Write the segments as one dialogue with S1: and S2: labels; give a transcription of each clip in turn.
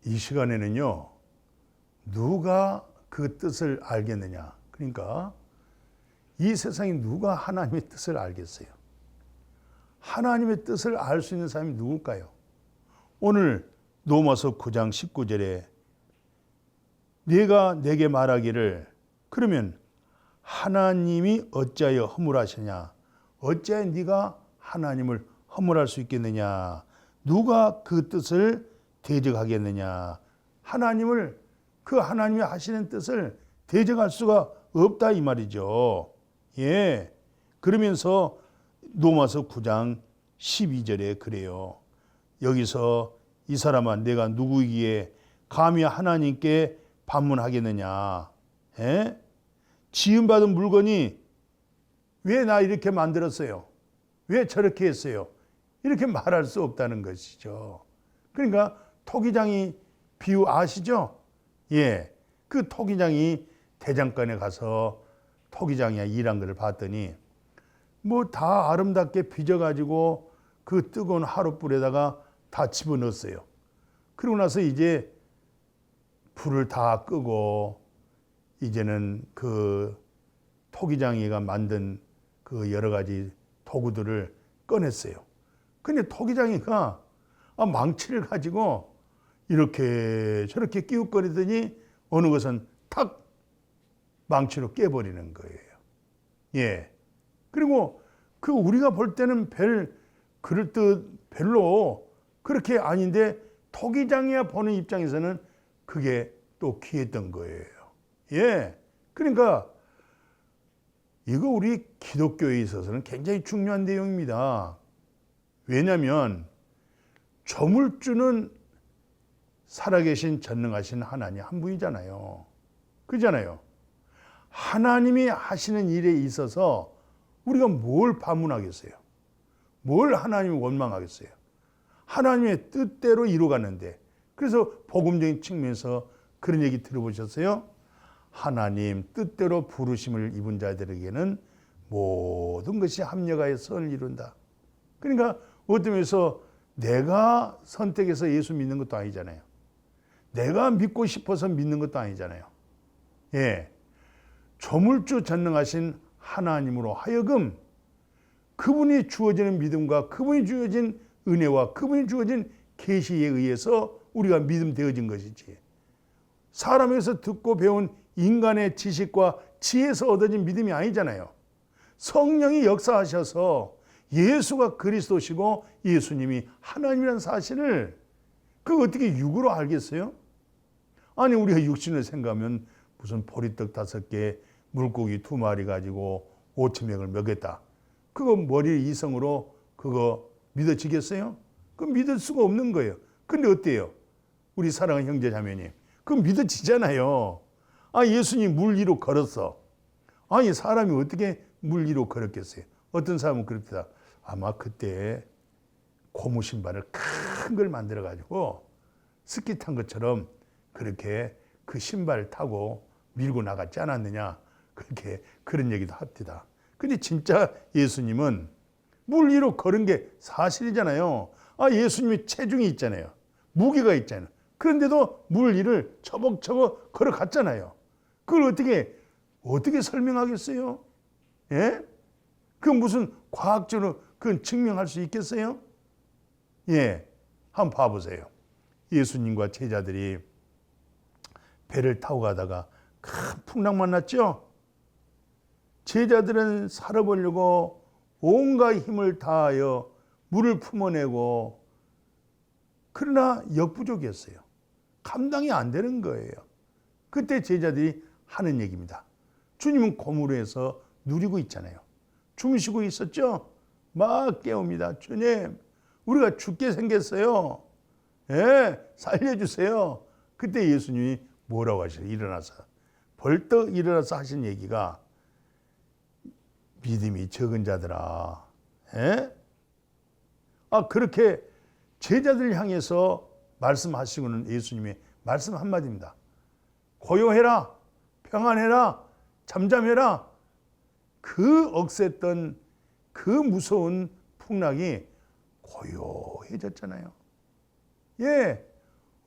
S1: 이 시간에는요, 누가 그 뜻을 알겠느냐? 그러니까 이 세상에 누가 하나님의 뜻을 알겠어요? 하나님의 뜻을 알 수 있는 사람이 누굴까요? 오늘 로마서 9장 19절에 네가 내게 말하기를, 그러면 하나님이 어찌하여 허물하시냐? 어찌하여 네가 하나님을 허물할 수 있겠느냐? 누가 그 뜻을 대적하겠느냐? 하나님을, 그 하나님이 하시는 뜻을 대적할 수가 없다 이 말이죠. 예. 그러면서 로마서 9장 12절에 그래요. 여기서 이 사람아 내가 누구이기에 감히 하나님께 반문하겠느냐? 예? 지음받은 물건이 왜 나 이렇게 만들었어요? 왜 저렇게 했어요? 이렇게 말할 수 없다는 것이죠. 그러니까 토기장이 비유 아시죠? 예. 그 토기장이 대장간에 가서 토기장이 일한 것을 봤더니 뭐 다 아름답게 빚어가지고 그 뜨거운 하룻불에다가 다 집어넣었어요. 그러고 나서 이제 불을 다 끄고 이제는 그 토기장이가 만든 그 여러 가지 도구들을 꺼냈어요. 근데 토기장이가 망치를 가지고 이렇게 저렇게 끼웃거리더니 어느 것은 탁 망치로 깨버리는 거예요. 예. 그리고 그 우리가 볼 때는 별로 그렇게 아닌데 토기장이야 보는 입장에서는 그게 또 귀했던 거예요. 예. 그러니까 이거 우리 기독교에 있어서는 굉장히 중요한 내용입니다. 왜냐하면 저물주는 살아계신 전능하신 하나님 한 분이잖아요. 그잖아요. 하나님이 하시는 일에 있어서 우리가 뭘 반문하겠어요? 뭘 하나님을 원망하겠어요? 하나님의 뜻대로 이루어가는데, 그래서 복음적인 측면에서 그런 얘기 들어보셨어요? 하나님 뜻대로 부르심을 입은 자들에게는 모든 것이 합력하여 선을 이룬다. 그러니까 어떤 면에서 내가 선택해서 예수 믿는 것도 아니잖아요. 내가 믿고 싶어서 믿는 것도 아니잖아요. 예. 조물주 전능하신 하나님으로 하여금 그분이 주어지는 믿음과 그분이 주어진 은혜와 그분이 주어진 계시에 의해서 우리가 믿음 되어진 것이지, 사람에서 듣고 배운 인간의 지식과 지혜에서 얻어진 믿음이 아니잖아요. 성령이 역사하셔서 예수가 그리스도시고 예수님이 하나님이라는 사실을 그 어떻게 육으로 알겠어요? 아니 우리가 육신을 생각하면 무슨 보리떡 5개, 물고기 2마리 가지고 5,000명을 먹였다. 그거 머리 이성으로 그거 믿어지겠어요? 그거 믿을 수가 없는 거예요. 근데 어때요? 우리 사랑하는 형제 자매님, 그거 믿어지잖아요. 예수님이 물 위로 걸었어. 아니 사람이 어떻게 물 위로 걸었겠어요? 어떤 사람은 그럽니다. 아마 그때 고무 신발을 큰 걸 만들어 가지고 스키 탄 것처럼 그렇게 그 신발을 타고 밀고 나갔지 않았느냐, 그렇게 그런 얘기도 합니다. 근데 진짜 예수님은 물 위로 걸은 게 사실이잖아요. 예수님이 체중이 있잖아요. 무게가 있잖아요. 그런데도 물 위를 처벅처벅 걸어갔잖아요. 그걸 어떻게 설명하겠어요? 예? 그 무슨 과학적으로 그건 증명할 수 있겠어요? 예. 한번 봐보세요. 예수님과 제자들이 배를 타고 가다가 큰 풍랑만 났죠? 제자들은 살아보려고 온갖 힘을 다하여 물을 품어내고, 그러나 역부족이었어요. 감당이 안 되는 거예요. 그때 제자들이 하는 얘기입니다. 주님은 고물에서 누리고 있잖아요. 주무시고 있었죠? 막 깨웁니다. 주님, 우리가 죽게 생겼어요. 예, 살려주세요. 그때 예수님이 뭐라고 하셔요? 벌떡 일어나서 하신 얘기가, 믿음이 적은 자들아. 예? 그렇게 제자들 향해서 말씀하시고는 예수님의 말씀 한마디입니다. 고요해라, 평안해라, 잠잠해라. 그 억셌던 그 무서운 풍랑이 고요해졌잖아요. 예,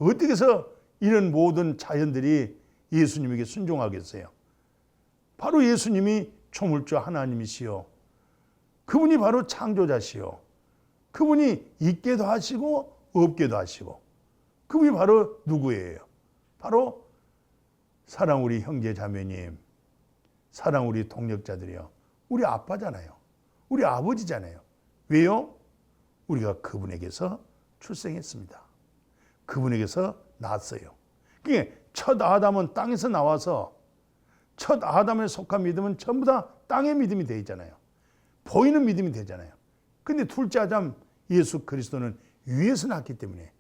S1: 어떻게 해서 이런 모든 자연들이 예수님에게 순종하겠어요? 바로 예수님이 조물주 하나님이시요. 그분이 바로 창조자시요. 그분이 있게도 하시고 없게도 하시고. 그분이 바로 누구예요? 바로 사랑 우리 형제 자매님, 사랑 우리 동력자들이요. 우리 아빠잖아요. 우리 아버지잖아요. 왜요? 우리가 그분에게서 출생했습니다. 그분에게서 낳았어요. 그게 첫 아담은 땅에서 나와서 첫 아담에 속한 믿음은 전부 다 땅의 믿음이 되잖아요. 보이는 믿음이 되잖아요. 근데 둘째 아담 예수 그리스도는 위에서 낳기 때문에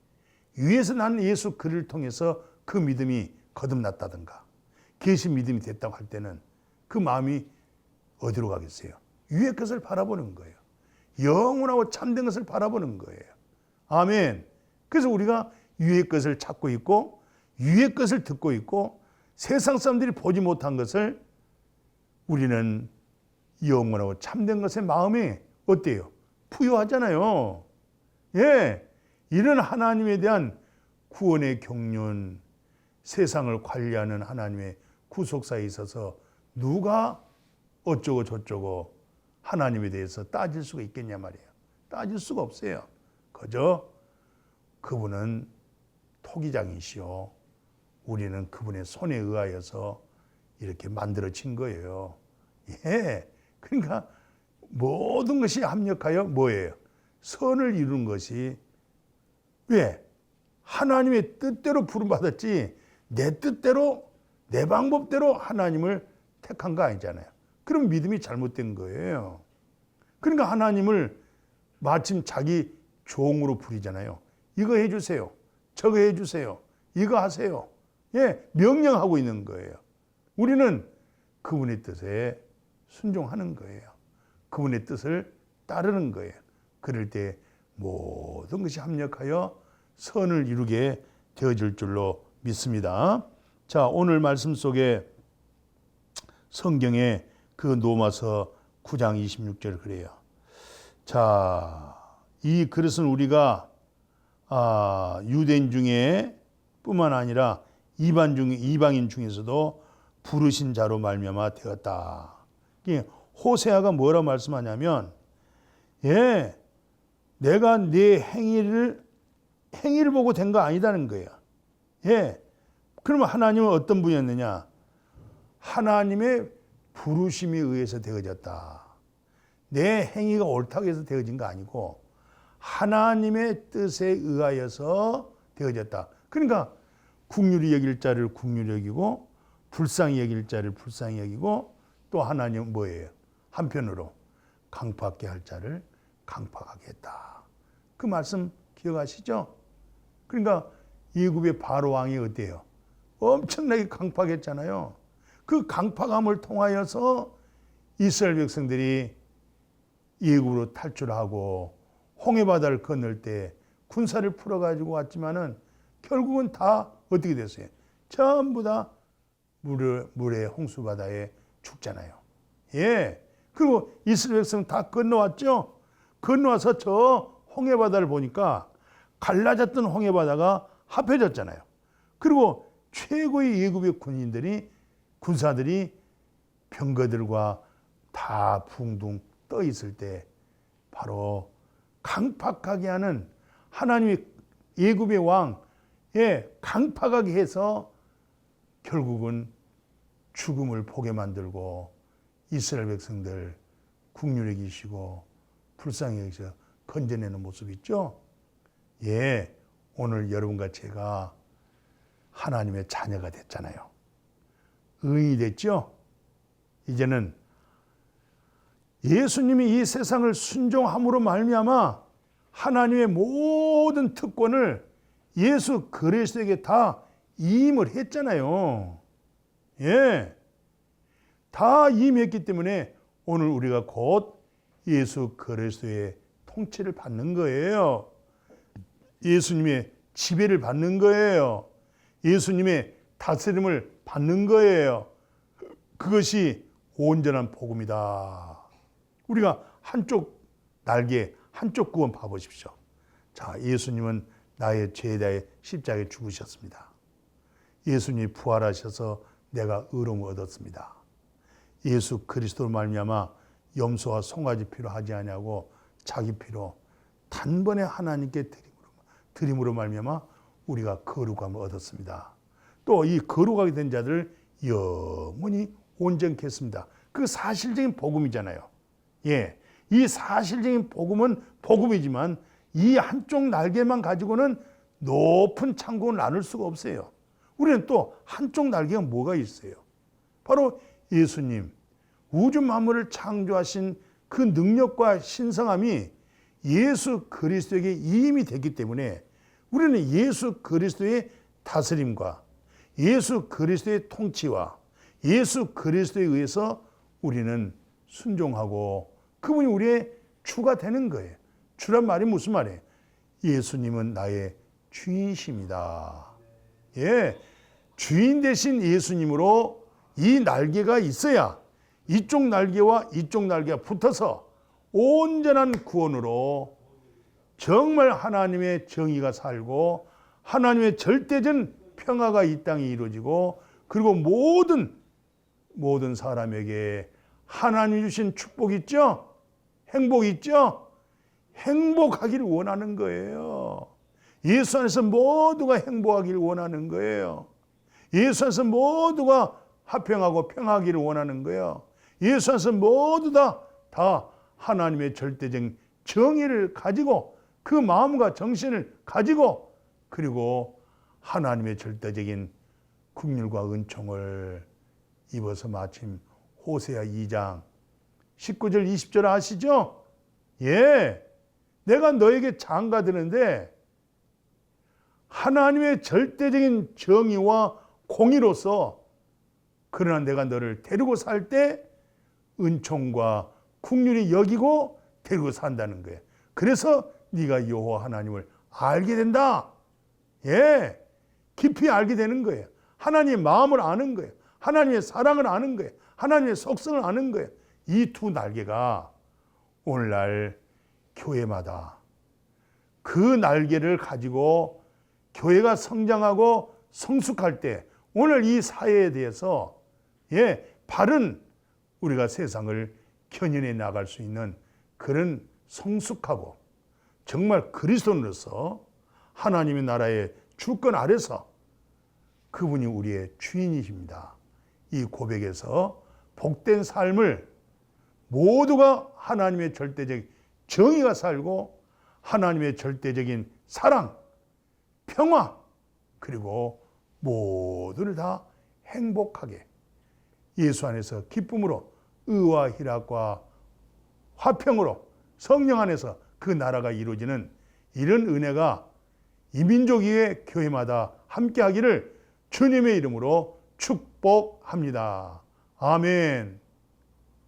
S1: 위에서 난 예수 그를 통해서 그 믿음이 거듭났다든가 계신 믿음이 됐다고 할 때는 그 마음이 어디로 가겠어요? 위의 것을 바라보는 거예요. 영원하고 참된 것을 바라보는 거예요. 아멘. 그래서 우리가 위의 것을 찾고 있고 위의 것을 듣고 있고 세상 사람들이 보지 못한 것을 우리는 영원하고 참된 것의 마음이 어때요? 부여하잖아요. 예, 이런 하나님에 대한 구원의 경륜, 세상을 관리하는 하나님의 구속사에 있어서 누가 어쩌고 저쩌고 하나님에 대해서 따질 수가 있겠냐 말이에요. 따질 수가 없어요. 그저 그분은 토기장이시오. 우리는 그분의 손에 의하여서 이렇게 만들어진 거예요. 예. 그러니까 모든 것이 합력하여 뭐예요? 선을 이루는 것이 왜? 하나님의 뜻대로 부름받았지 내 뜻대로 내 방법대로 하나님을 택한 거 아니잖아요. 그럼 믿음이 잘못된 거예요. 그러니까 하나님을 마침 자기 종으로 부리잖아요. 이거 해주세요. 저거 해주세요. 이거 하세요. 예, 명령하고 있는 거예요. 우리는 그분의 뜻에 순종하는 거예요. 그분의 뜻을 따르는 거예요. 그럴 때 모든 것이 합력하여 선을 이루게 되어질 줄로 믿습니다. 자, 오늘 말씀 속에 성경에 그 로마서 9장 26절 그래요. 자, 이 그릇은 우리가 유대인 중에 뿐만 아니라 이방인 중에서도 부르신 자로 말미암아 되었다. 호세아가 뭐라 말씀하냐면, 예, 내가 네 행위를 보고 된 거 아니다는 거예요. 예, 그러면 하나님은 어떤 분이었느냐? 하나님의 부르심에 의해서 되어졌다. 내 행위가 옳다고 해서 되어진 거 아니고 하나님의 뜻에 의하여서 되어졌다. 그러니까 긍휼히 여길 자를 긍휼히 여기고 불쌍히 여길 자를 불쌍히 여기고 또 하나님은 뭐예요? 한편으로 강팍하게 할 자를 강팍하게 했다. 그 말씀 기억하시죠? 그러니까 애굽의 바로 왕이 어때요? 엄청나게 강팍했잖아요. 그 강팍함을 통하여서 이스라엘 백성들이 애굽으로 탈출하고 홍해바다를 건널 때 군사를 풀어가지고 왔지만은 결국은 다 어떻게 됐어요? 전부 다 물에 홍수바다에 죽잖아요. 예. 그리고 이스라엘 백성 다 건너왔죠? 건너와서 저 홍해바다를 보니까 갈라졌던 홍해바다가 합해졌잖아요. 그리고 최고의 애굽의 군사들이 병거들과 다 붕둥 떠 있을 때 바로 강팍하게 하는 하나님의 애굽의 왕, 예, 강팍하게 해서 결국은 죽음을 보게 만들고 이스라엘 백성들 긍휼히 여기시고 불쌍히 여기셔 건져내는 모습 있죠? 예, 오늘 여러분과 제가 하나님의 자녀가 됐잖아요. 의인이 됐죠? 이제는 예수님이 이 세상을 순종함으로 말미암아 하나님의 모든 특권을 예수 그리스도에게 다 임을 했잖아요. 예, 다 임했기 때문에 오늘 우리가 곧 예수 그리스도의 통치를 받는 거예요. 예수님의 지배를 받는 거예요. 예수님의 다스림을 받는 거예요. 그것이 온전한 복음이다. 우리가 한쪽 날개, 한쪽 구원 봐보십시오. 자, 예수님은 나의 죄에 대해 십자가에 죽으셨습니다. 예수님이 부활하셔서 내가 의로움을 얻었습니다. 예수 그리스도로 말미암아 염소와 송아지 피로 하지 아니하고 자기 피로 단번에 하나님께 드림으로 말미암아 우리가 거룩함을 얻었습니다. 또 이 거룩하게 된 자들을 영원히 온전케 했습니다. 그 사실적인 복음이잖아요. 예, 이 사실적인 복음은 복음이지만 이 한쪽 날개만 가지고는 높은 창고를 나눌 수가 없어요. 우리는 또 한쪽 날개가 뭐가 있어요? 바로 예수님, 우주 만물을 창조하신 그 능력과 신성함이 예수 그리스도에게 이임이 됐기 때문에 우리는 예수 그리스도의 다스림과 예수 그리스도의 통치와 예수 그리스도에 의해서 우리는 순종하고 그분이 우리의 주가 되는 거예요. 주란 말이 무슨 말이에요? 예수님은 나의 주인이십니다. 예, 주인 대신 예수님으로 이 날개가 있어야 이쪽 날개와 이쪽 날개가 붙어서 온전한 구원으로 정말 하나님의 정의가 살고 하나님의 절대적 평화가 이 땅에 이루어지고 그리고 모든 사람에게 하나님이 주신 축복 있죠? 행복 있죠? 행복하기를 원하는 거예요. 예수 안에서 모두가 행복하기를 원하는 거예요. 예수 안에서 모두가 화평하고 평화하기를 원하는 거예요. 예수 안에서 모두 다 하나님의 절대적 정의를 가지고 그 마음과 정신을 가지고 그리고 하나님의 절대적인 긍휼과 은총을 입어서 마침 호세아 2장 19절 20절 아시죠? 예, 내가 너에게 장가드는데 하나님의 절대적인 정의와 공의로서 그러나 내가 너를 데리고 살 때 은총과 긍휼히 여기고 데리고 산다는 거예요. 그래서 네가 여호와 하나님을 알게 된다. 예, 깊이 알게 되는 거예요. 하나님의 마음을 아는 거예요. 하나님의 사랑을 아는 거예요. 하나님의 속성을 아는 거예요. 이 두 날개가 오늘날 교회마다 그 날개를 가지고 교회가 성장하고 성숙할 때 오늘 이 사회에 대해서 바른 우리가 세상을 견인해 나갈 수 있는 그런 성숙하고 정말 그리스도인으로서 하나님의 나라의 주권 아래서 그분이 우리의 주인이십니다. 이 고백에서 복된 삶을 모두가 하나님의 절대적 정의가 살고 하나님의 절대적인 사랑, 평화 그리고 모두를 다 행복하게 예수 안에서 기쁨으로 의와 희락과 화평으로 성령 안에서 그 나라가 이루어지는 이런 은혜가 이민족 위에 교회마다 함께하기를 주님의 이름으로 축복합니다. 아멘.